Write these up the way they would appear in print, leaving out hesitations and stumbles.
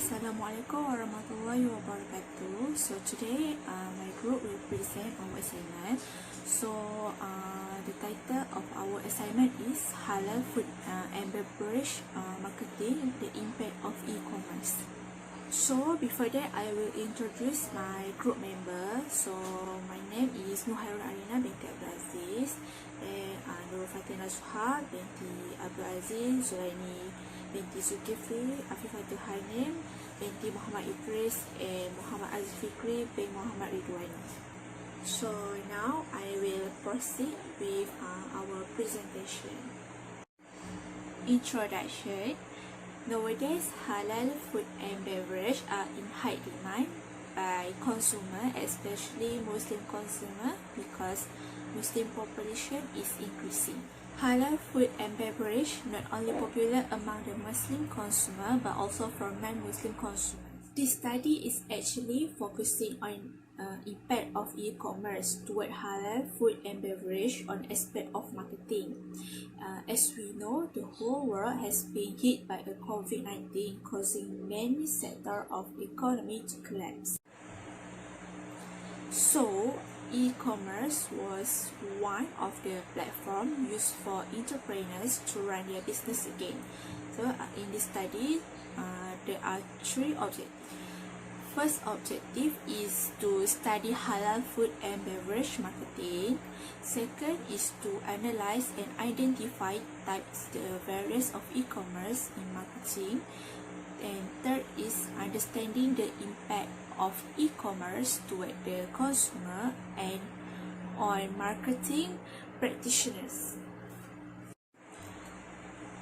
Assalamualaikum warahmatullahi wabarakatuh. So today my group will present our assignment. So the title of our assignment is Halal Food and Beverage Marketing, the Impact of E-Commerce. So before that, I will introduce my group member. So my name is Nuhairul Arina binti Abdul Aziz, and Nurul Fatina Suha binti Abdul Aziz, Zulaini binti Zulkifli, Afifatul Hanim binti Muhammad Idris, and Muhammad Aziz Fikri bin Muhammad Ridwani. So now I will proceed with our presentation. Introduction. Nowadays, halal food and beverage are in high demand by consumers, especially Muslim consumers, because Muslim population is increasing. Halal food and beverage not only popular among the Muslim consumer but also from non-Muslim consumers. This study is actually focusing on impact of e-commerce toward halal food and beverage on aspect of marketing. As we know, the whole world has been hit by the COVID-19, causing many sectors of economy to collapse. So, e-commerce was one of the platforms used for entrepreneurs to run their business again. So, in this study, there are three objectives. First objective is to study halal food and beverage marketing. Second is to analyze and identify types the various of e-commerce in marketing. And third is understanding the impact of e-commerce toward the consumer and on marketing practitioners.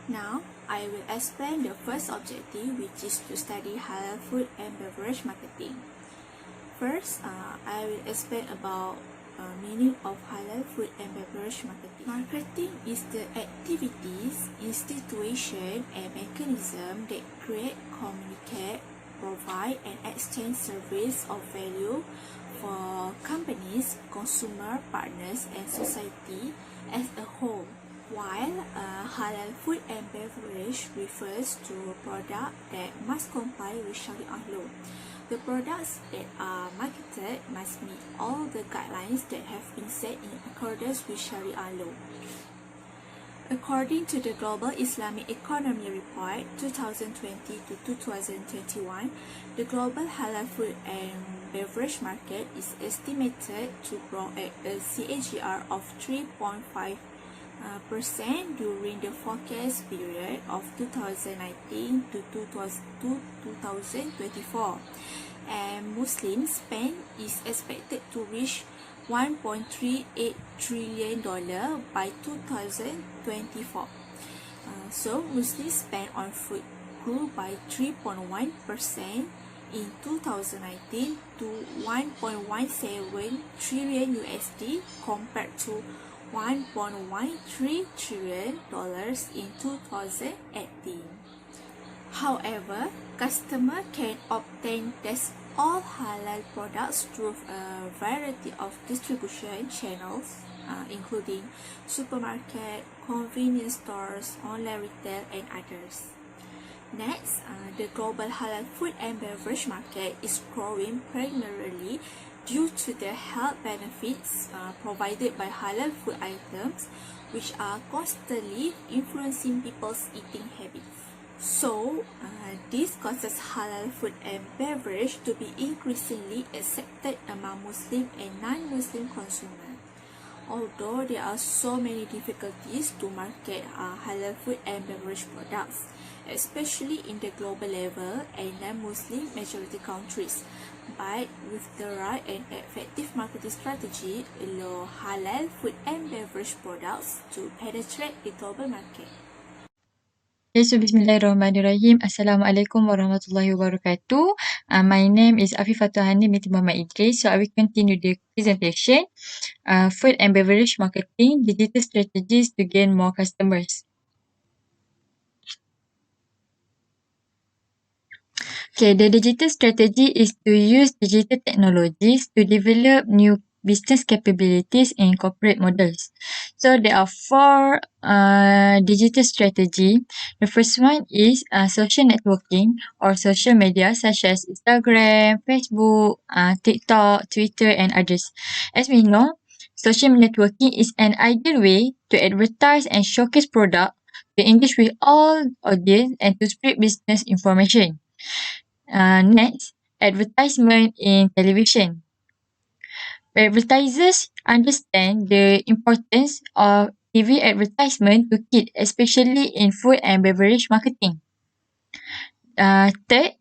Now, I will explain the first objective, which is to study halal food and beverage marketing. First, I will explain about meaning of halal food and beverage marketing. Marketing is the activities, institution, and mechanism that create, communicate, provide, and exchange service of value for companies, consumer partners, and society as a whole. While halal food and beverage refers to products that must comply with Sharia law. The products that are marketed must meet all the guidelines that have been set in accordance with Sharia law. According to the Global Islamic Economy Report 2020 to 2021, the global halal food and beverage market is estimated to grow at a CAGR of 3.5% during the forecast period of 2019 to 2024, and Muslim spend is expected to reach $1.38 trillion by 2024. So Muslim spend on food grew by 3.1% in 2019 to $1.17 trillion compared to $1.13 trillion in 2018. However, customers can obtain all halal products through a variety of distribution channels, including supermarket, convenience stores, online retail, and others. Next, the global halal food and beverage market is growing primarily due to the health benefits provided by halal food items, which are constantly influencing people's eating habits. So, this causes halal food and beverage to be increasingly accepted among Muslim and non-Muslim consumers. Although there are so many difficulties to market halal food and beverage products, especially in the global level and non-Muslim majority countries, but with the right and effective marketing strategy, allow halal food and beverage products to penetrate the global market. Okay, so Bismillahirrahmanirrahim. Assalamualaikum warahmatullahi wabarakatuh. My name is Afifatul Hanim binti Muhammad Idris. So I will continue the presentation. Food and beverage marketing, digital strategies to gain more customers. Okay, the digital strategy is to use digital technologies to develop new business capabilities and corporate models. So there are four digital strategy. The first one is social networking or social media such as Instagram, Facebook, TikTok, Twitter, and others. As we know, social networking is an ideal way to advertise and showcase product, to engage with all audience, and to spread business information. Next, advertisement in television. Advertisers understand the importance of TV advertisement to kids, especially in food and beverage marketing. Third,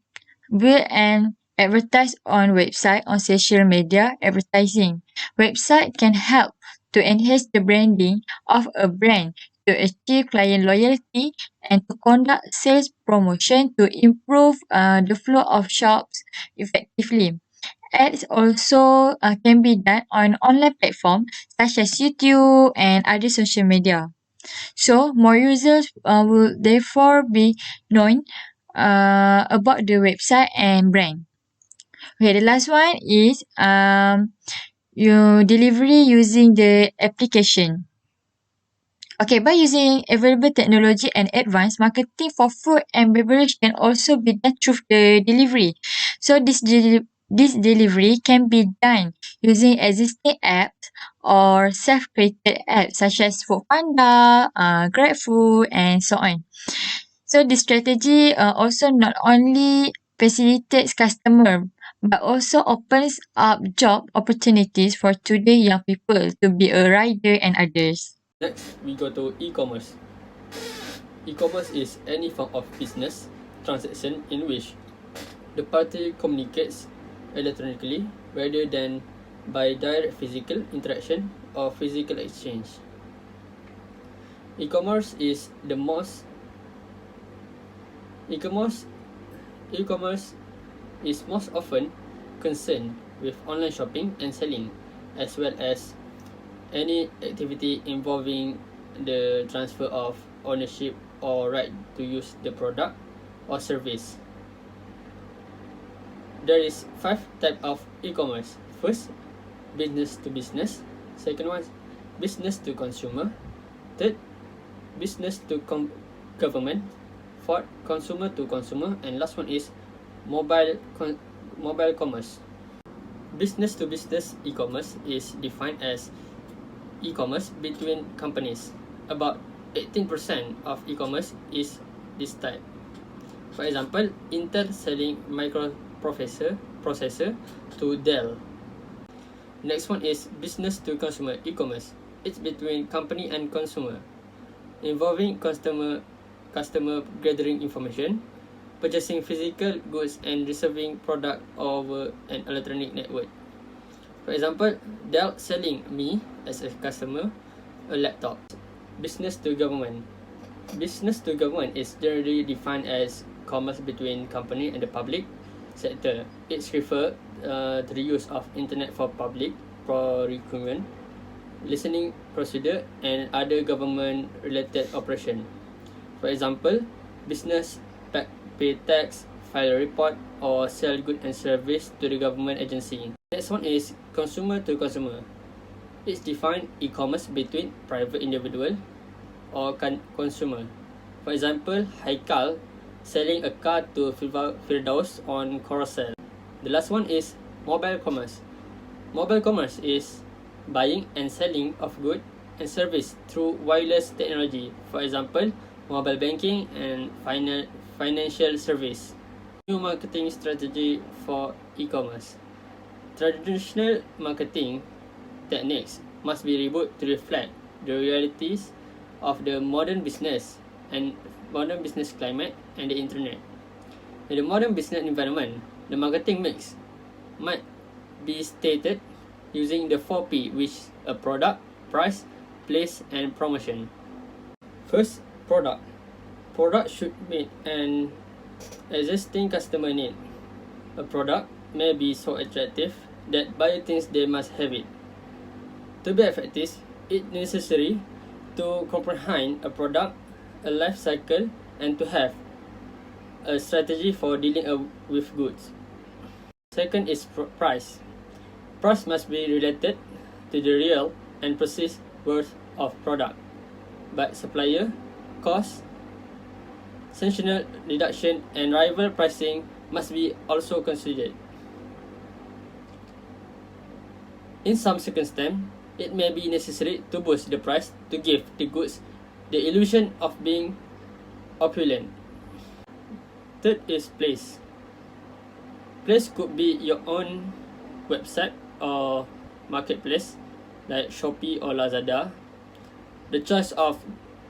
build and advertise on website on social media advertising. Website can help to enhance the branding of a brand, to achieve client loyalty, and to conduct sales promotion to improve the flow of shops effectively. Ads also can be done on online platforms such as YouTube and other social media. So more users will therefore be known about the website and brand. Okay, the last one is your delivery using the application. Okay, by using available technology and advanced marketing for food and beverage can also be done through the delivery. So this delivery can be done using existing apps or self-created apps such as Foodpanda, GrabFood, and so on. So this strategy also not only facilitates customer but also opens up job opportunities for today young people to be a rider and others. Next, we go to e-commerce. E-commerce is any form of business transaction in which the party communicates electronically rather than by direct physical interaction or physical exchange. E-commerce is most often concerned with online shopping and selling, as well as any activity involving the transfer of ownership or right to use the product or service. There is 5 types of e-commerce. First, business to business. Second one, business to consumer. Third, business to government. Fourth, consumer to consumer. And last one is mobile commerce. Business to business e-commerce is defined as e-commerce between companies. About 18% of e-commerce is this type. For example, Intel selling microprocessor to Dell. Next one is business to consumer e-commerce. It's between company and consumer, involving customer gathering information, purchasing physical goods, and receiving product over an electronic network. For example, Dell selling me as a customer a laptop. Business to government. Business to government is generally defined as commerce between company and the public sector. It's referred to the use of internet for public procurement, listening procedure, and other government-related operation. For example, business pay tax, file a report, or sell goods and service to the government agency. Next one is consumer to consumer. It's defined e-commerce between private individual or consumer. For example, Haikal selling a car to Firdaus on Carousel. The last one is mobile commerce. Mobile commerce is buying and selling of goods and service through wireless technology. For example, mobile banking and financial service. New marketing strategy for e-commerce. Traditional marketing techniques must be rebooted to reflect the realities of the modern business and modern business climate and the internet. In the modern business environment, the marketing mix might be stated using the 4P, which a product, price, place, and promotion. First, product. Product should meet an existing customer need. A product may be so attractive that buyer thinks they must have it. To be effective, it's necessary to comprehend a product, a life cycle, and to have a strategy for dealing with goods. Second is price. Price must be related to the real and perceived worth of product, but supplier, cost, seasonal reduction and rival pricing must be also considered. In some circumstances, it may be necessary to boost the price to give the goods the illusion of being opulent. Third is place. Place could be your own website or marketplace like Shopee or Lazada. The choice of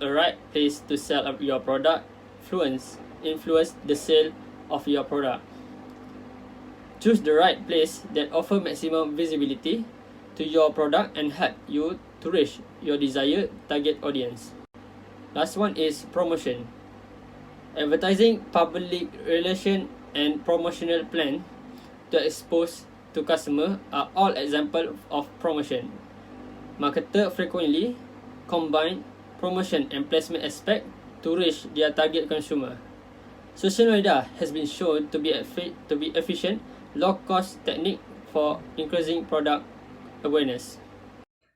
a right place to sell your product influence the sale of your product. Choose the right place that offers maximum visibility to your product and help you to reach your desired target audience. Last one is promotion. Advertising, public relation and promotional plan to expose to customer are all examples of promotion. Marketers frequently combine promotion and placement aspect to reach their target consumer. Social media has been shown to be efficient, low-cost technique for increasing product awareness.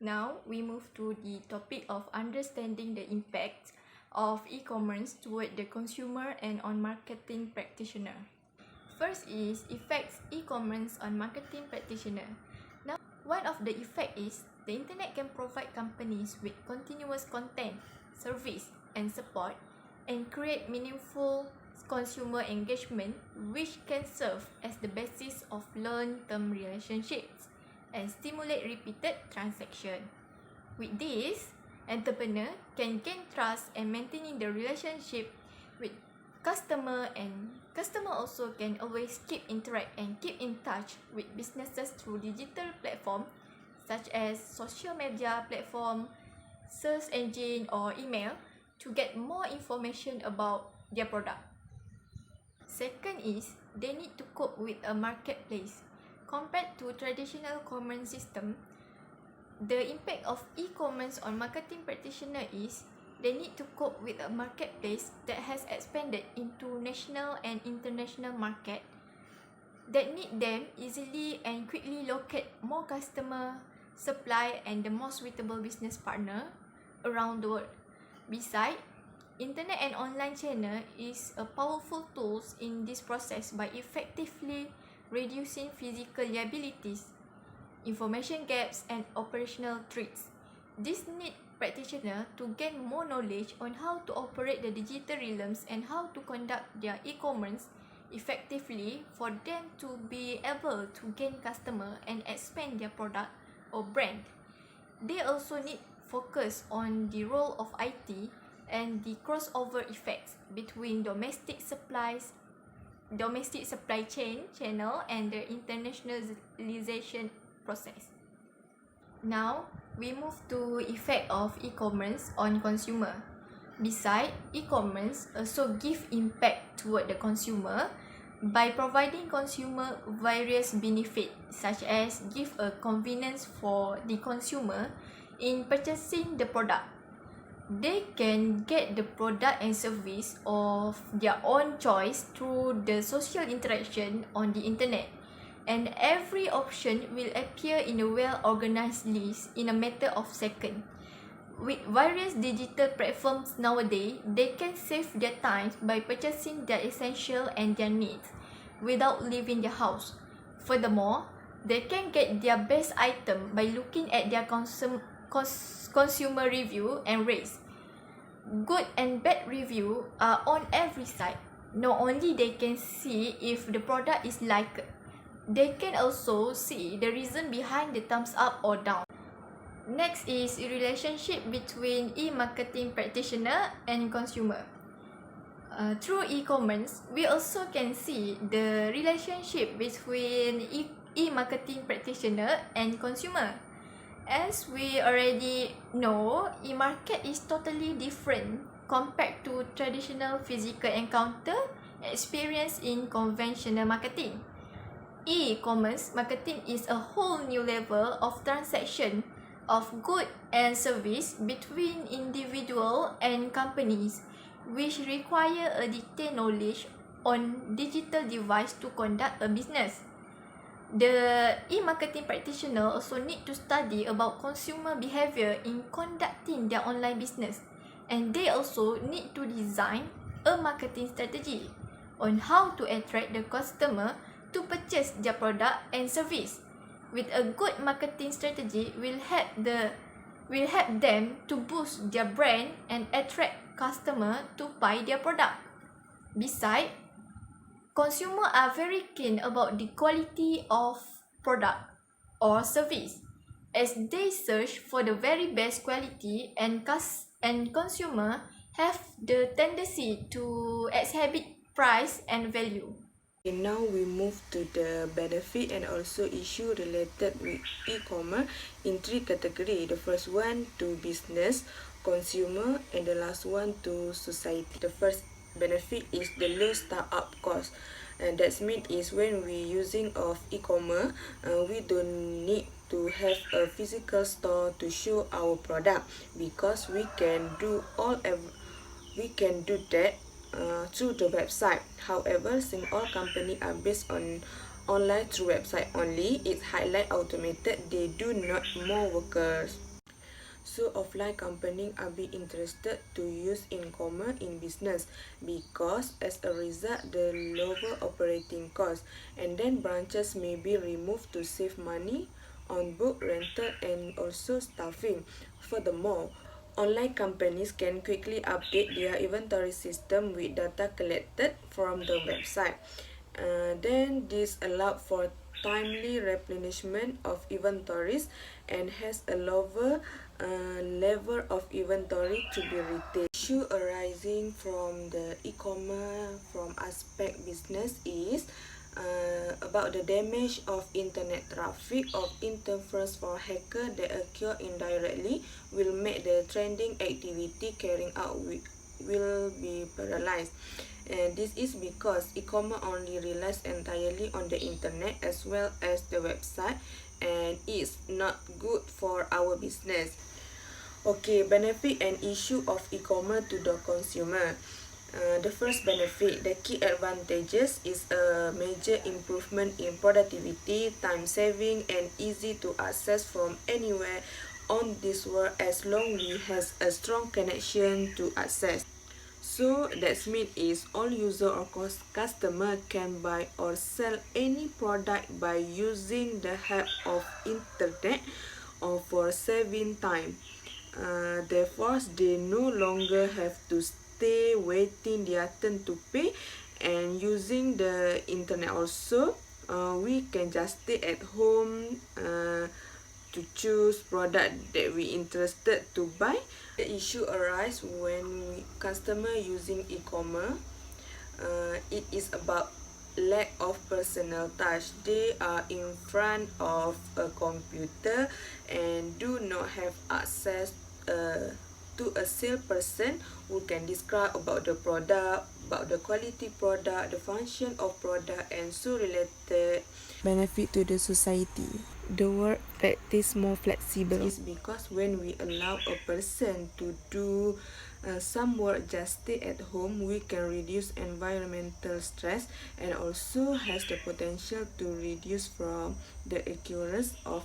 Now, we move to the topic of understanding the impact of e-commerce toward the consumer and on marketing practitioner. First is effects e-commerce on marketing practitioner. Now, one of the effect is the internet can provide companies with continuous content, service, and support and create meaningful consumer engagement which can serve as the basis of long-term relationships and stimulate repeated transaction. With this, entrepreneur can gain trust and maintaining the relationship with customer, and customer also can always keep interact and keep in touch with businesses through digital platform such as social media platform, search engine or email to get more information about their product. Second is they need to cope with a marketplace. Compared to traditional commerce system, the impact of e-commerce on marketing practitioner is they need to cope with a marketplace that has expanded into national and international market that need them easily and quickly locate more customer, supply and the most suitable business partner around the world. Besides, internet and online channel is a powerful tools in this process by effectively reducing physical liabilities, information gaps and operational threats. This need practitioner to gain more knowledge on how to operate the digital realms and how to conduct their e-commerce effectively for them to be able to gain customer and expand their product or brand. They also need focus on the role of IT and the crossover effects between domestic supply chain channel and the internationalization process. Now, we move to effect of e-commerce on consumer. Besides, e-commerce also give impact toward the consumer by providing consumer various benefits such as give a convenience for the consumer in purchasing the product. They can get the product and service of their own choice through the social interaction on the internet, and every option will appear in a well-organized list in a matter of seconds. With various digital platforms nowadays, they can save their time by purchasing their essential and their needs without leaving their house. Furthermore, they can get their best item by looking at their consumer review and rates. Good and bad review are on every site. Not only they can see if the product is liked, they can also see the reason behind the thumbs up or down. Next is relationship between e-marketing practitioner and consumer. Through e-commerce, we also can see the relationship between e-marketing practitioner and consumer. As we already know, e-market is totally different compared to traditional physical encounter experienced in conventional marketing. E-commerce marketing is a whole new level of transaction of goods and service between individual and companies, which require a detailed knowledge on digital device to conduct a business. The e-marketing practitioner also need to study about consumer behavior in conducting their online business, and they also need to design a marketing strategy on how to attract the customer to purchase their product and service. With a good marketing strategy will help them to boost their brand and attract customer to buy their product. Besides, consumers are very keen about the quality of product or service, as they search for the very best quality, and consumer have the tendency to exhibit price and value. Okay, now we move to the benefit and also issue related with e-commerce in three categories. The first one to business, consumer, and the last one to society. The first benefit is the low startup cost, and that means is when we using of e-commerce, we don't need to have a physical store to show our product, because we can do that through the website. However, since all companies are based on online through website only, it's highly automated, they do not more workers. So offline companies are be interested to use e-commerce in business, because as a result the lower operating cost, and then branches may be removed to save money on book rental and also staffing. Furthermore, online companies can quickly update their inventory system with data collected from the website. Then this allowed for timely replenishment of inventories and has a lower level of inventory to be retained. Issue arising from the e-commerce from aspect business is about the damage of internet traffic of interference for hacker that occur indirectly will make the trending activity carrying out will be paralyzed. And this is because e-commerce only relies entirely on the internet as well as the website, and it's not good for our business. Okay, benefit and issue of e-commerce to the consumer. The first benefit, the key advantages is a major improvement in productivity, time saving, and easy to access from anywhere on this world as long we has a strong connection to access. So that means is all user or customer can buy or sell any product by using the help of internet or for saving time. Therefore, they no longer have to stay waiting their turn to pay, and using the internet also, we can just stay at home to choose product that we interested to buy. The issue arise when customer using e-commerce. It is about lack of personal touch. They are in front of a computer and do not have access to a salesperson who can describe about the product, about the quality product, the function of product, and so related benefit to the society. The work practice more flexible is because when we allow a person to do some work just stay at home, we can reduce environmental stress and also has the potential to reduce from the occurrence of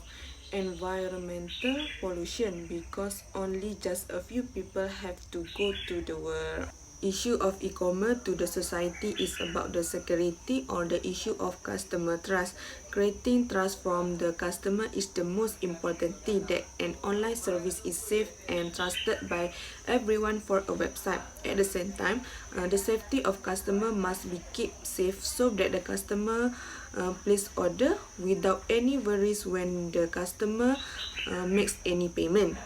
environmental pollution, because only just a few people have to go to the work. Issue of e-commerce to the society is about the security or the issue of customer trust. Creating trust from the customer is the most important thing, that an online service is safe and trusted by everyone for a website. At the same time, the safety of customer must be kept safe so that the customer place order without any worries when the customer makes any payment.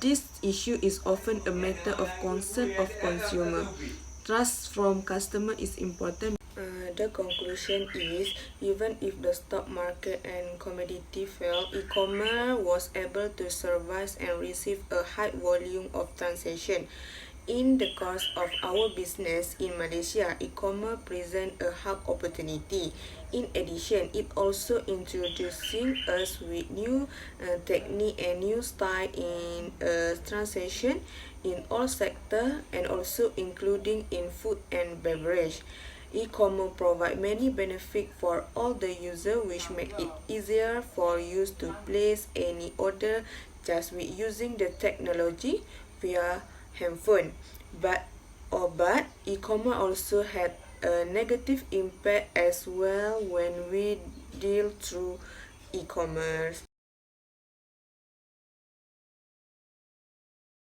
This issue is often a matter of concern of consumer. Trust from customer is important. The conclusion is, even if the stock market and commodity fell, e-commerce was able to survive and receive a high volume of transaction. In the course of our business in Malaysia, e-commerce presents a hub opportunity. In addition, it also introducing us with new technique and new style in transaction in all sectors, and also including in food and beverage. E-commerce provide many benefits for all the users, which make it easier for you to place any order just with using the technology via handphone. But e-commerce also had a negative impact as well when we deal through e-commerce.